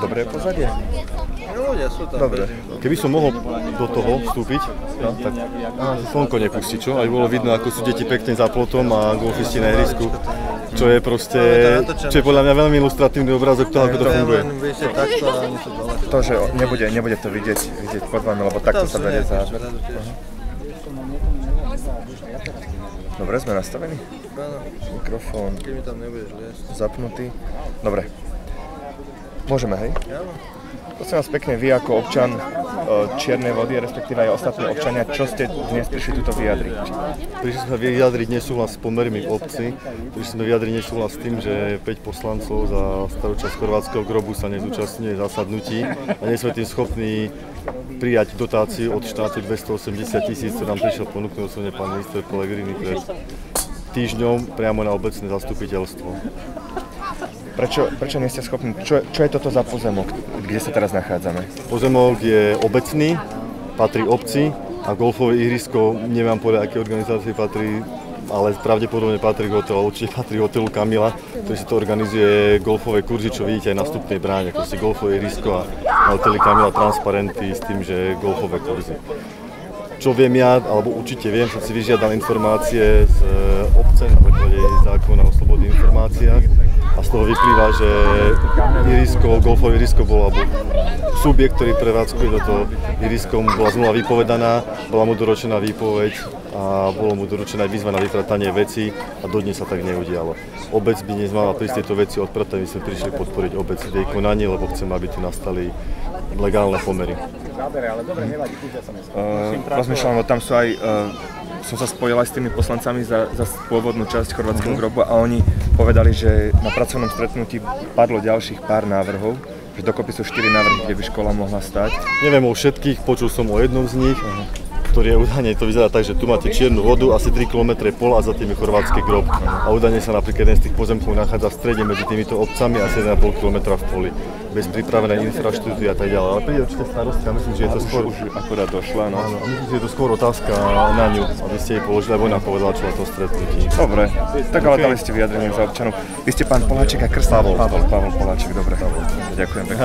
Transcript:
Dobré pozadie? Ľudia sú tam. Dobre. Keby som mohol do toho vstúpiť, no, tak slnko nepustí, čo? Aj bolo vidno, ako sú deti pekne za plotom a golfisti na ihrisku. Čo je proste, čo je podľa mňa veľmi ilustratívny obrázok toho, ako to funguje. To, že nebude to vidieť pod vami, lebo takto sa berie záber. Dobre, sme nastavení? Mikrofón zapnutý. Dobre. Môžeme, hej? Prosím vás pekne, vy ako občan Čiernej Vody, respektíve aj ostatní občania, čo ste dnes prišli tuto vyjadriť? Prišli sme vyjadriť nesúhlas s pomermi v obci, prišli sme vyjadriť nesúhlas s tým, že 5 poslancov za starú časť chorvátskeho grobu sa nezúčastňuje zasadnutí a nie sme tým schopní prijať dotáciu od štátu 280 000, ktorý nám prišiel ponúknuť osobne pán minister Pellegrini pred týždňom priamo na obecné zastupiteľstvo. Prečo nie ste schopní? Čo je toto za pozemok, kde sa teraz nachádzame? Pozemok je obecný, patrí obci a golfové ihrisko, neviem povedať, aké organizácie patrí, ale pravdepodobne patrí hotel, určite patrí hotelu Kamila, ktorý si to organizuje golfové kurzy, čo vidíte aj na vstupnej bráne, ako si golfové ihrisko a na hoteli Kamila transparenty s tým, že golfové kurzy. Čo viem ja, alebo určite viem, som si vyžiadal informácie z obce na základe zákona o slobodných informáciách a z toho vyplýva, že golfové ihrisko bolo, alebo subjekt, ktorý prevádzkuje toto ihrisko, mu bola zmluva vypovedaná, bola mu doručená výpoveď a bolo mu doručená výzva na vypratanie veci a dodnes sa tak neudialo. Obec by dnes mala prísť tieto veci odpratať, my sme prišli podporiť obec v jej konaní, lebo chceme, aby tu nastali legálne pomery. Rozmýšľam, tam sú aj, som sa spojil aj s tými poslancami za pôvodnú časť chorvátskeho grobu a oni povedali, že na pracovnom stretnutí padlo ďalších pár návrhov, že dokopy sú 4 návrhy, kde by škola mohla stať. Neviem o všetkých, počul som o jednom z nich, ktorý je údajne, to vyzerá tak, že tu máte čiernu vodu, asi 3 km pol a za tým je chorvátsky grob. A údajne sa napríklad jeden z tých pozemkov nachádza v strede medzi týmito obcami asi 1,5 km v poli. Bez pripravenej infraštruktúry a tak ďalej. Ale príde určite starostka, myslím, že je to skôr... Už akorát došla, no. Áno, myslím, že je to skôr otázka na ňu, aby ste jej položili, alebo ona povedala, čo na to stretnutí. Dobre, tak ale dali ste vyjadrenie za občanov. Vy ste pán Poláček a krst? Pavel Poláček, dobre. Ďakujem pekne.